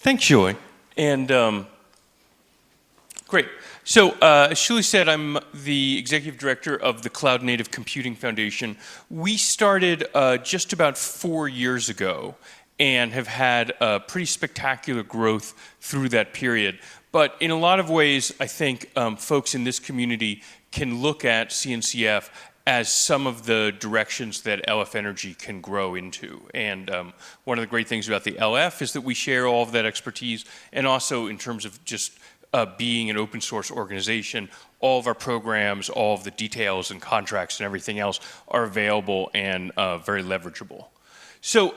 Thanks, Joy. And great. So, as Shuli said, I'm the executive director of the Cloud Native Computing Foundation. We started just about 4 years ago and have had pretty spectacular growth through that period. But in a lot of ways, I think folks in this community can look at CNCF as some of the directions that LF Energy can grow into. And one of the great things about the LF is that we share all of that expertise, and also in terms of just being an open source organization, all of our programs, all of the details and contracts and everything else are available and very leverageable. So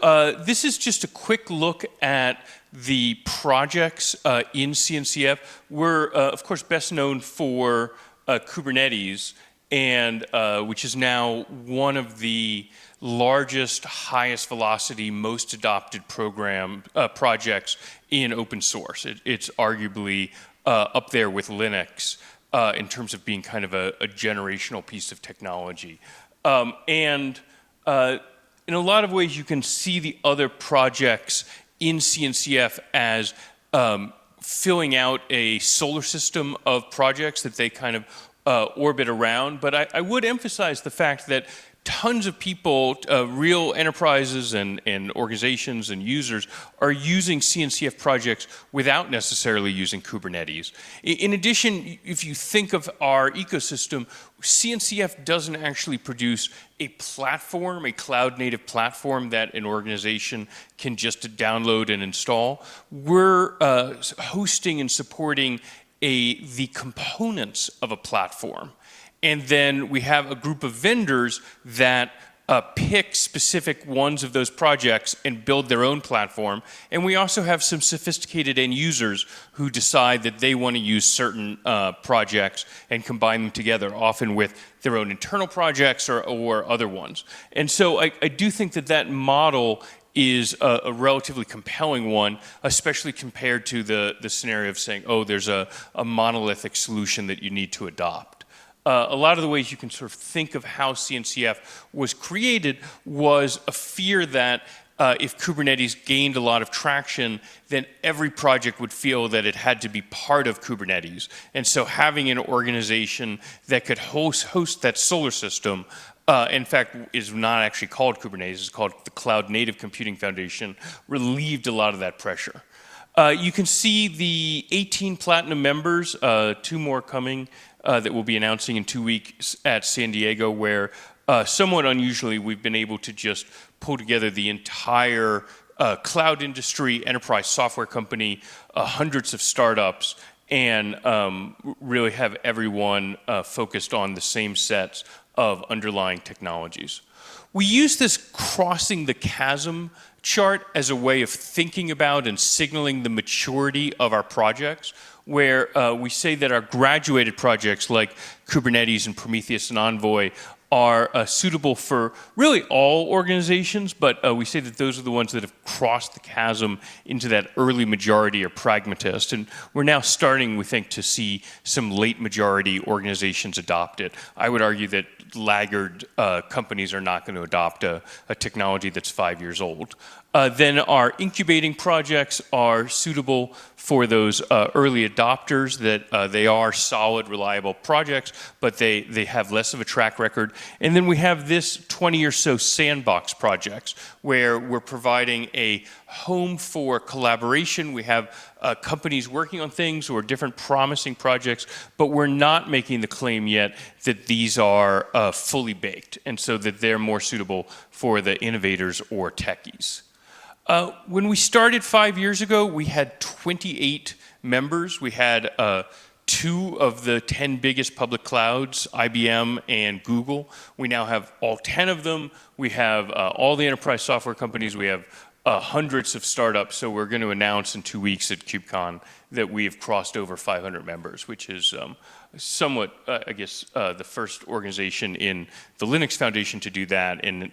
this is just a quick look at the projects in CNCF. We're, of course, best known for Kubernetes, and which is now one of the largest, highest velocity, most adopted projects in open source. It's arguably up there with Linux in terms of being kind of a generational piece of technology. In a lot of ways, you can see the other projects in CNCF as filling out a solar system of projects that they kind of orbit around. But I would emphasize the fact that tons of people, real enterprises and organizations and users are using CNCF projects without necessarily using Kubernetes. In addition, if you think of our ecosystem, CNCF doesn't actually produce a platform, a cloud-native platform that an organization can just download and install. We're hosting and supporting the components of a platform. And then we have a group of vendors that pick specific ones of those projects and build their own platform. And we also have some sophisticated end users who decide that they want to use certain projects and combine them together, often with their own internal projects or other ones. And so I do think that that model is a relatively compelling one, especially compared to the scenario of saying, oh, there's a monolithic solution that you need to adopt. A lot of the ways you can sort of think of how CNCF was created was a fear that if Kubernetes gained a lot of traction, then every project would feel that it had to be part of Kubernetes. And so having an organization that could host that solar system, in fact, is not actually called Kubernetes, it's called the Cloud Native Computing Foundation, relieved a lot of that pressure. You can see the 18 platinum members, 2 more coming, that we'll be announcing in 2 weeks at San Diego, where somewhat unusually we've been able to just pull together the entire cloud industry, enterprise software company, hundreds of startups, and really have everyone focused on the same sets of underlying technologies. We use this crossing the chasm chart as a way of thinking about and signaling the maturity of our projects, where we say that our graduated projects like Kubernetes and Prometheus and Envoy are suitable for really all organizations, but we say that those are the ones that have crossed the chasm into that early majority or pragmatist. And we're now starting, we think, to see some late majority organizations adopt it. I would argue that laggard companies are not going to adopt a technology that's 5 years old. Then our incubating projects are suitable for those early adopters, that they are solid, reliable projects, but they have less of a track record. And then we have this 20 or so sandbox projects, where we're providing a home for collaboration. We have companies working on things or different promising projects, but we're not making the claim yet that these are fully baked, and so that they're more suitable for the innovators or techies. When we started 5 years ago, we had 28 members. We had 2 of the 10 biggest public clouds, IBM and Google. We now have all 10 of them. We have all the enterprise software companies. We have hundreds of startups. So we're going to announce in 2 weeks at KubeCon that we have crossed over 500 members, which is somewhat, I guess, the first organization in the Linux Foundation to do that. And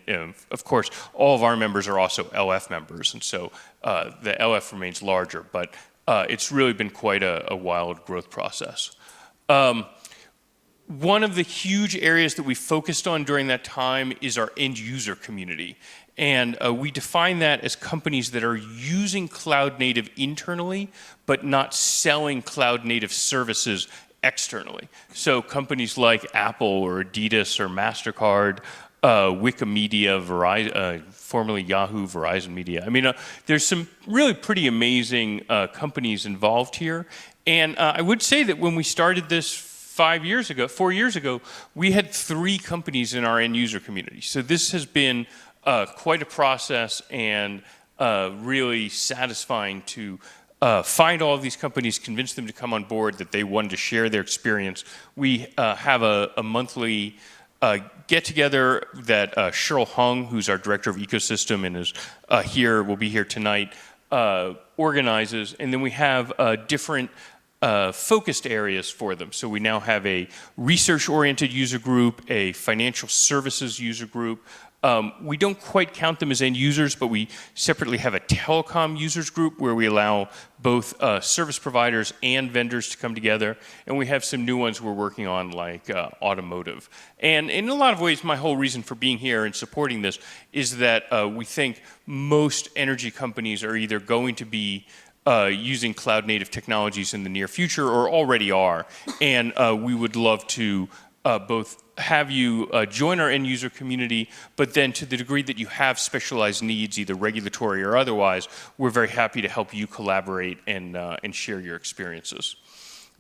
of course, all of our members are also LF members. And so the LF remains larger, but it's really been quite a wild growth process. One of the huge areas that we focused on during that time is our end user community. And we define that as companies that are using cloud native internally, but not selling cloud native services externally. So companies like Apple or Adidas or MasterCard, Wikimedia, Verizon, formerly Yahoo, Verizon Media. I mean, there's some really pretty amazing companies involved here. And I would say that when we started this 4 years ago, we had 3 companies in our end user community. So this has been quite a process and really satisfying to find all of these companies, convince them to come on board, that they wanted to share their experience. We have a monthly get-together that Cheryl Hung, who's our director of ecosystem and is will be here tonight, organizes. And then we have different focused areas for them. So we now have a research-oriented user group, a financial services user group. We don't quite count them as end users, but we separately have a telecom users group where we allow both service providers and vendors to come together. And we have some new ones we're working on, like automotive. And in a lot of ways, my whole reason for being here and supporting this is that we think most energy companies are either going to be using cloud native technologies in the near future or already are. And we would love to both have you join our end user community, but then to the degree that you have specialized needs, either regulatory or otherwise, we're very happy to help you collaborate and share your experiences.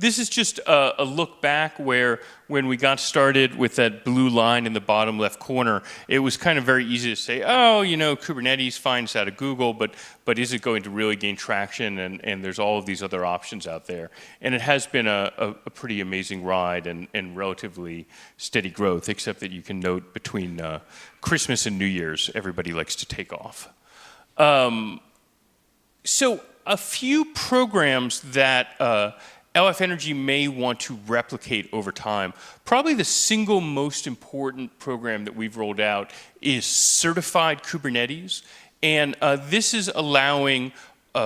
This is just a look back where when we got started with that blue line in the bottom left corner, it was kind of very easy to say, oh, you know, Kubernetes finds out of Google, but is it going to really gain traction? And there's all of these other options out there. And it has been a pretty amazing ride and relatively steady growth, except that you can note between Christmas and New Year's, everybody likes to take off. So a few programs that LF Energy may want to replicate over time. Probably the single most important program that we've rolled out is Certified Kubernetes. And this is allowing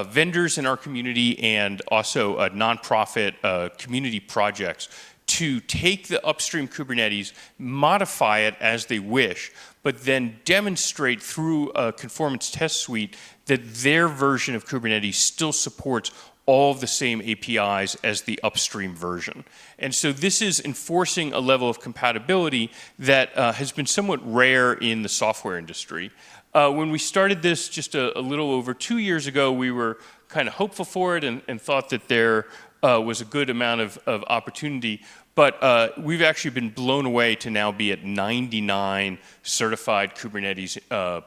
vendors in our community and also nonprofit community projects to take the upstream Kubernetes, modify it as they wish, but then demonstrate through a conformance test suite that their version of Kubernetes still supports all of the same APIs as the upstream version. And so this is enforcing a level of compatibility that has been somewhat rare in the software industry. When we started this just a little over 2 years ago, we were kind of hopeful for it and thought that there was a good amount of opportunity. But we've actually been blown away to now be at 99 certified Kubernetes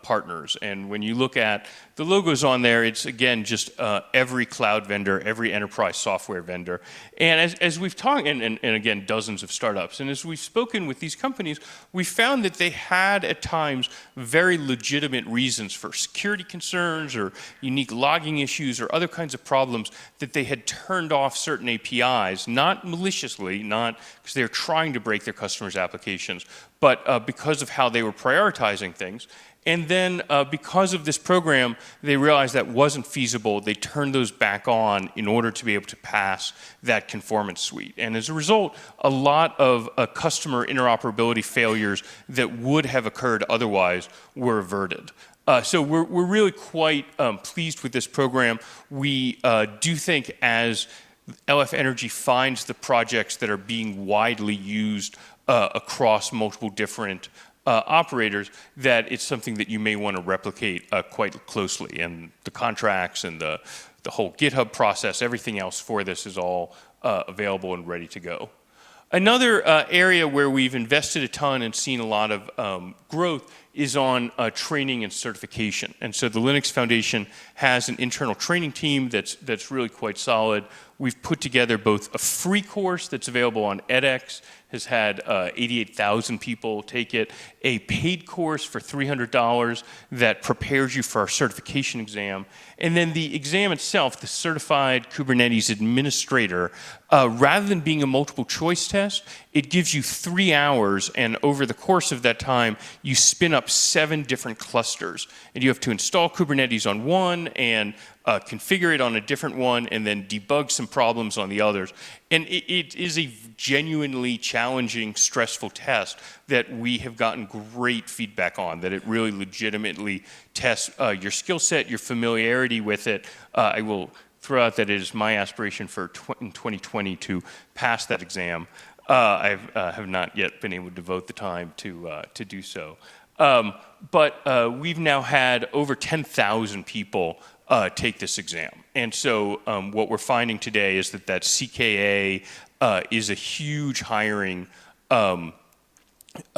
partners. And when you look at the logos on there, it's, again, just every cloud vendor, every enterprise software vendor. And as we've talked, and again, dozens of startups, and as we've spoken with these companies, we found that they had, at times, very legitimate reasons for security concerns or unique logging issues or other kinds of problems that they had turned off certain APIs, not maliciously, not because they're trying to break their customers' applications, but because of how they were prioritizing things. And then because of this program, they realized that wasn't feasible. They turned those back on in order to be able to pass that conformance suite. And as a result, a lot of customer interoperability failures that would have occurred otherwise were averted. So we're really quite pleased with this program. We do think as LF Energy finds the projects that are being widely used across multiple different operators, that it's something that you may want to replicate quite closely. And the contracts and the whole GitHub process, everything else for this is all available and ready to go. Another area where we've invested a ton and seen a lot of growth is on training and certification. And so the Linux Foundation has an internal training team that's really quite solid. We've put together both a free course that's available on edX, has had 88,000 people take it, a paid course for $300 that prepares you for our certification exam, and then the exam itself, the Certified Kubernetes Administrator, rather than being a multiple choice test, it gives you 3 hours, and over the course of that time, you spin up 7 different clusters. And you have to install Kubernetes on one and configure it on a different one, and then debug some problems on the others. And it is a genuinely challenging, stressful test that we have gotten great feedback on, that it really legitimately tests your skill set, your familiarity with it. I will throw out that it is my aspiration for in 2020 to pass that exam. I have not yet been able to devote the time to do so. But we've now had over 10,000 people take this exam. And so what we're finding today is that CKA is a huge hiring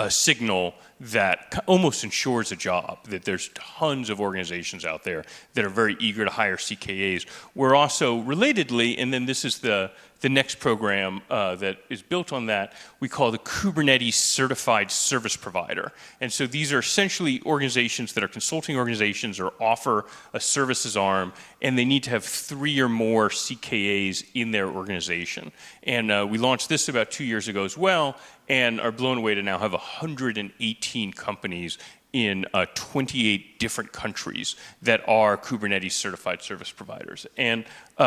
signal that almost ensures a job, that there's tons of organizations out there that are very eager to hire CKAs. We're also, relatedly, and then this is the next program that is built on that, we call the Kubernetes Certified Service Provider. And so these are essentially organizations that are consulting organizations or offer a services arm, and they need to have 3 or more CKAs in their organization. And we launched this about 2 years ago as well, and are blown away to now have 118 companies in 28 different countries that are Kubernetes certified service providers. And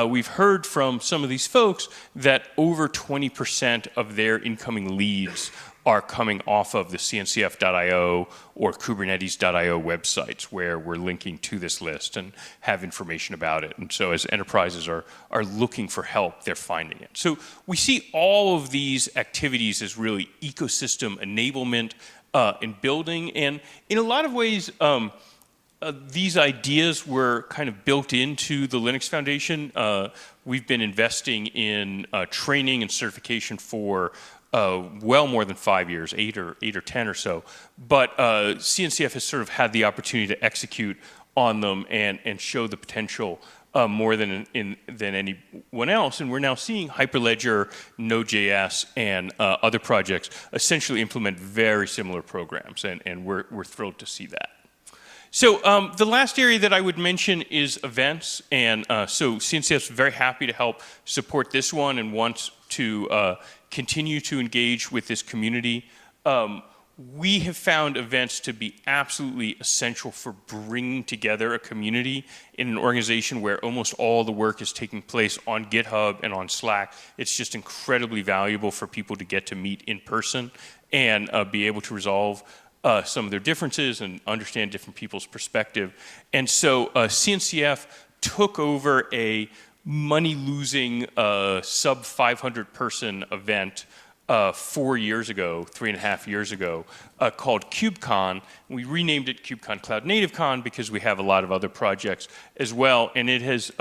we've heard from some of these folks that over 20% of their incoming leads are coming off of the CNCF.io or Kubernetes.io websites, where we're linking to this list and have information about it. And so as enterprises are looking for help, they're finding it. So we see all of these activities as really ecosystem enablement in building. And in a lot of ways, these ideas were kind of built into the Linux Foundation. We've been investing in training and certification for well more than 5 years, 8 or 10 or so. But CNCF has sort of had the opportunity to execute on them and show the potential more than anyone else. And we're now seeing Hyperledger, Node.js, and other projects essentially implement very similar programs, and we're thrilled to see that. So the last area that I would mention is events, and so CNCF is very happy to help support this one and wants to continue to engage with this community. We have found events to be absolutely essential for bringing together a community in an organization where almost all the work is taking place on GitHub and on Slack. It's just incredibly valuable for people to get to meet in person and be able to resolve some of their differences and understand different people's perspective. And so CNCF took over a money-losing sub 500 person event 4 years ago, 3.5 years ago, called KubeCon. We renamed it KubeCon Cloud Native Con because we have a lot of other projects as well, and it has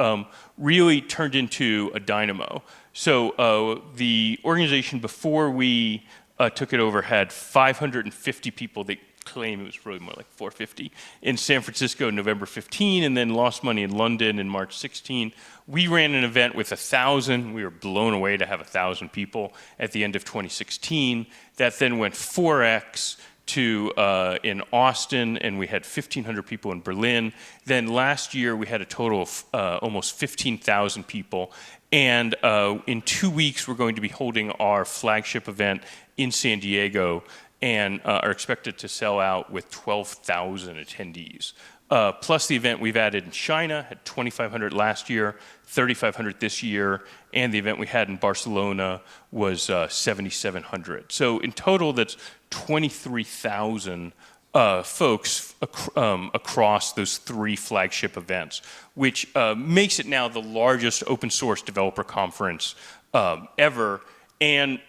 really turned into a dynamo. So the organization before we took it over had 550 people. They claim it was really more like 450 in San Francisco in November 15, and then lost money in London in March 16. We ran an event with 1,000. We were blown away to have 1,000 people at the end of 2016. That then went 4x to in Austin, and we had 1,500 people in Berlin. Then last year we had a total of almost 15,000 people. And in 2 weeks we're going to be holding our flagship event in San Diego, and are expected to sell out with 12,000 attendees. Plus the event we've added in China, had 2,500 last year, 3,500 this year, and the event we had in Barcelona was 7,700. So in total, that's 23,000 folks across those 3 flagship events, which makes it now the largest open source developer conference ever. And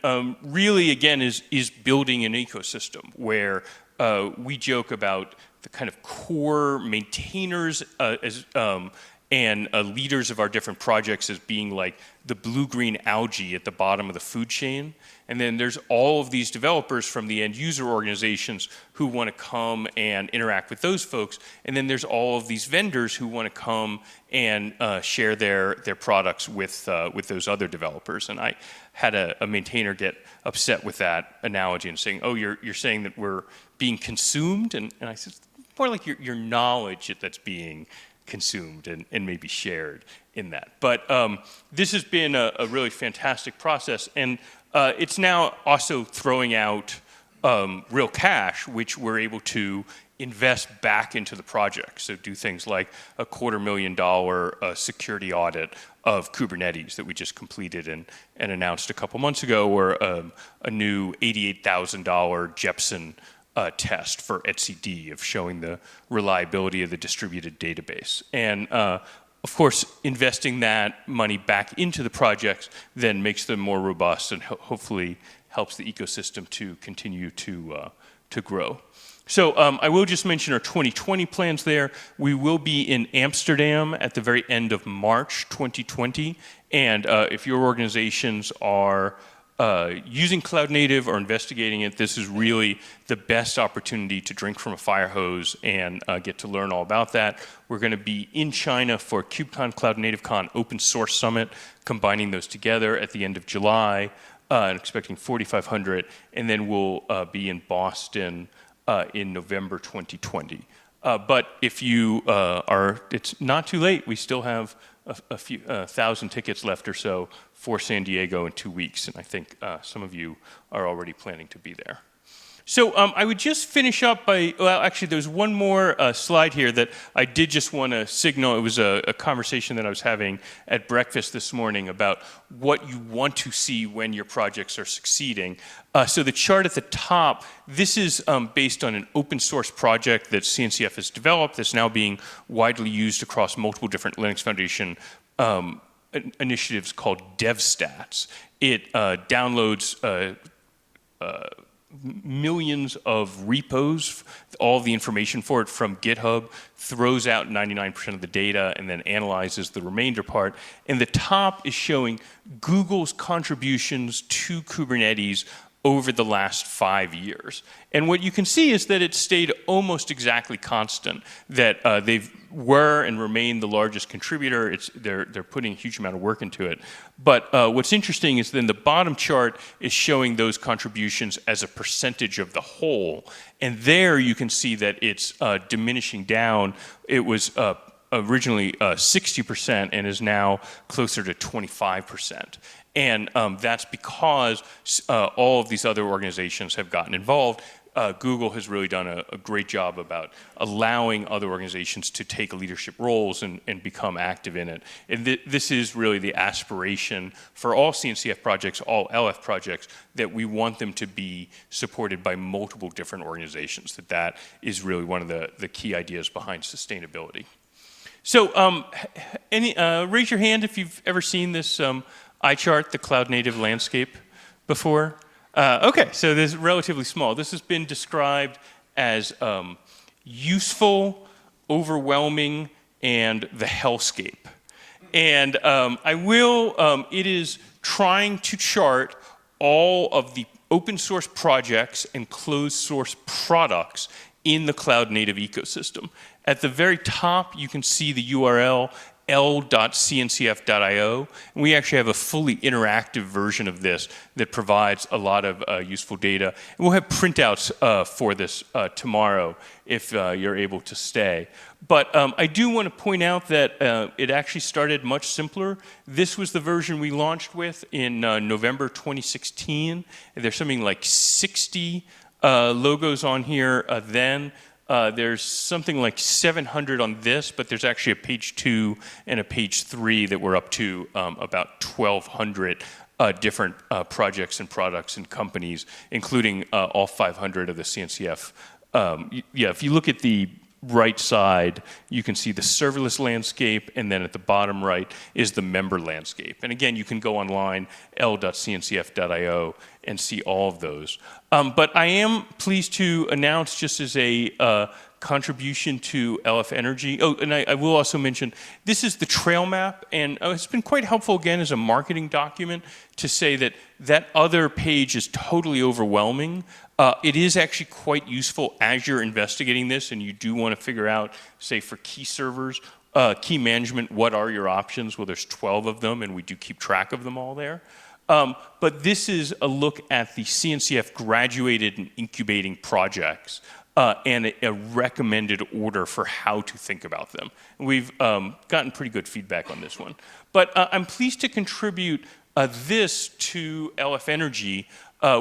really, again, is building an ecosystem where we joke about the kind of core maintainers and leaders of our different projects as being like the blue-green algae at the bottom of the food chain. And then there's all of these developers from the end user organizations who want to come and interact with those folks. And then there's all of these vendors who want to come and share their products with those other developers. And I had a maintainer get upset with that analogy and saying, oh, you're saying that we're being consumed? And I said, more like your knowledge that's being consumed and maybe shared in that. But this has been a really fantastic process, and it's now also throwing out real cash, which we're able to invest back into the project. So do things like a $250,000 security audit of Kubernetes that we just completed and announced a couple months ago, or a new $88,000 Jepson test for etcd of showing the reliability of the distributed database. And of course, investing that money back into the projects then makes them more robust and hopefully helps the ecosystem to continue to grow. So I will just mention our 2020 plans there. We will be in Amsterdam at the very end of March 2020. And if your organizations are using cloud native or investigating it, this is really the best opportunity to drink from a fire hose and get to learn all about that. We're going to be in China for KubeCon, Cloud Native Con, Open Source Summit, combining those together at the end of July, and expecting 4,500. And then we'll be in Boston in November 2020. But if you it's not too late. We still have a few thousand tickets left or so for San Diego in 2 weeks, and I think some of you are already planning to be there. So I would just finish up by, well, actually there's one more slide here that I did just want to signal. It was a conversation that I was having at breakfast this morning about what you want to see when your projects are succeeding. So the chart at the top, this is based on an open source project that CNCF has developed that's now being widely used across multiple different Linux Foundation initiatives called DevStats. It downloads millions of repos, all the information for it from GitHub, throws out 99% of the data, and then analyzes the remainder part. And the top is showing Google's contributions to Kubernetes over the last 5 years. And what you can see is that it stayed almost exactly constant, that they were and remain the largest contributor. They're putting a huge amount of work into it. But what's interesting is then the bottom chart is showing those contributions as a percentage of the whole. And there you can see that it's diminishing down. It was originally 60% and is now closer to 25%. And that's because all of these other organizations have gotten involved. Google has really done a great job about allowing other organizations to take leadership roles and become active in it. And this is really the aspiration for all CNCF projects, all LF projects, that we want them to be supported by multiple different organizations, that is really one of the key ideas behind sustainability. So raise your hand if you've ever seen this eye chart, the cloud native landscape, before. Okay, so this is relatively small. This has been described as useful, overwhelming, and the hellscape. And it is trying to chart all of the open source projects and closed source products in the cloud native ecosystem. At the very top, you can see the URL l.cncf.io. And we actually have a fully interactive version of this that provides a lot of useful data. And we'll have printouts for this tomorrow if you're able to stay. But I do want to point out that it actually started much simpler. This was the version we launched with in November 2016. There's something like 60 logos on here then. There's something like 700 on this, but there's actually a page 2 and a page 3 that we're up to about 1,200 different projects and products and companies, including all 500 of the CNCF. If you look at the right side, you can see the serverless landscape, and then at the bottom right is the member landscape. And again, you can go online, l.cncf.io, and see all of those. But I am pleased to announce, just as a contribution to LF Energy. Oh, and I will also mention, this is the trail map, and it's been quite helpful, again, as a marketing document to say that that other page is totally overwhelming. It is actually quite useful as you're investigating this, and you do want to figure out, say, for key servers, key management, what are your options? Well, there's 12 of them, and we do keep track of them all there. But this is a look at the CNCF graduated and incubating projects and a recommended order for how to think about them. We've gotten pretty good feedback on this one. But I'm pleased to contribute this to LF Energy,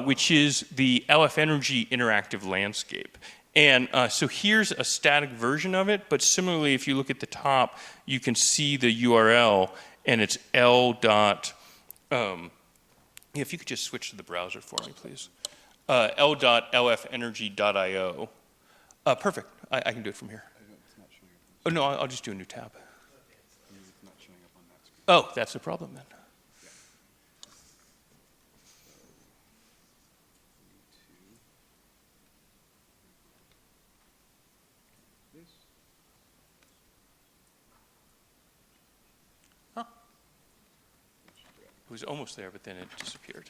which is the LF Energy interactive landscape. And so here's a static version of it, but similarly, if you look at the top, you can see the URL, and it's if you could just switch to the browser for me, please. l.lfenergy.io. Perfect. I can do it from here. Oh, no, I'll just do a new tab. Oh, that's the problem then. Huh. It was almost there, but then it disappeared.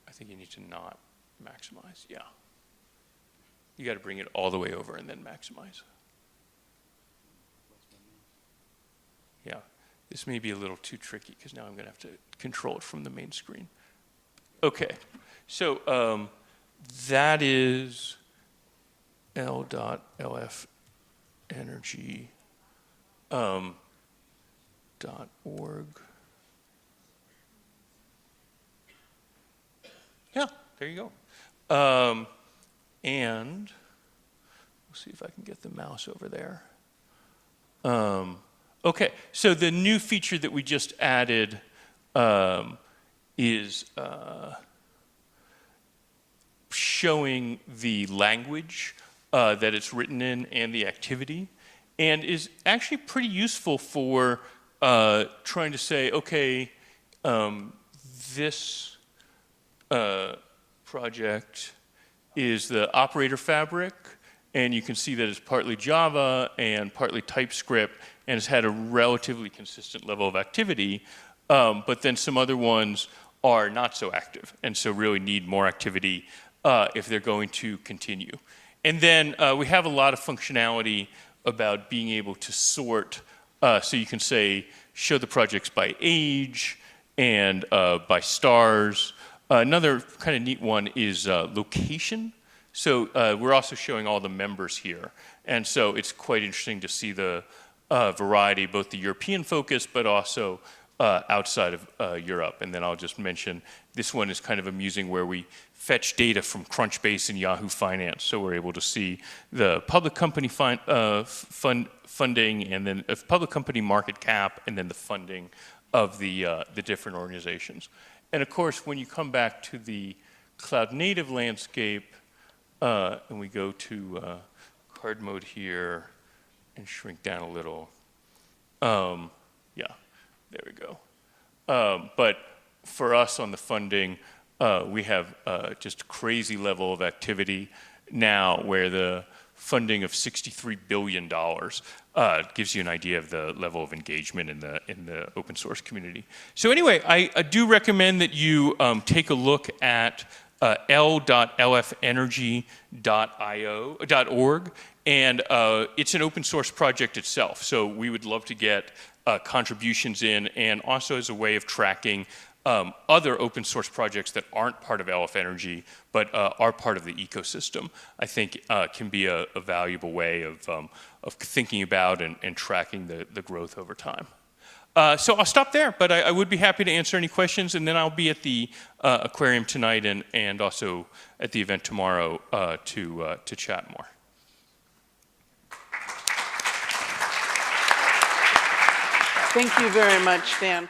I think you need to not maximize. Yeah. You got to bring it all the way over and then maximize. Yeah. This may be a little too tricky because now I'm going to have to control it from the main screen. Okay. So that is l.lfenergy.org. Yeah, there you go. And we'll see if I can get the mouse over there. Okay, so the new feature that we just added is showing the language that it's written in and the activity, and is actually pretty useful for trying to say, okay, this project is the operator fabric, and you can see that it's partly Java and partly TypeScript, and it's had a relatively consistent level of activity, but then some other ones are not so active, and so really need more activity if they're going to continue. And then we have a lot of functionality about being able to sort, so you can say, show the projects by age and by stars. Another kind of neat one is location. So we're also showing all the members here. And so it's quite interesting to see the variety, both the European focus, but also outside of Europe. And then I'll just mention, this one is kind of amusing where we fetch data from Crunchbase and Yahoo Finance. So we're able to see the public company funding, and then public company market cap, and then the funding of the different organizations. And of course, when you come back to the cloud native landscape, and we go to card mode here and shrink down a little, yeah, there we go. But for us on the funding, we have just crazy level of activity now where the funding of $63 billion gives you an idea of the level of engagement in the open source community. So anyway, I do recommend that you take a look at l.lfenergy.org, and it's an open source project itself. So we would love to get contributions in, and also as a way of tracking other open source projects that aren't part of LF Energy, but are part of the ecosystem, I think can be a valuable way of thinking about and tracking the growth over time. So I'll stop there, but I would be happy to answer any questions, and then I'll be at the aquarium tonight and also at the event tomorrow to chat more. Thank you very much, Dan.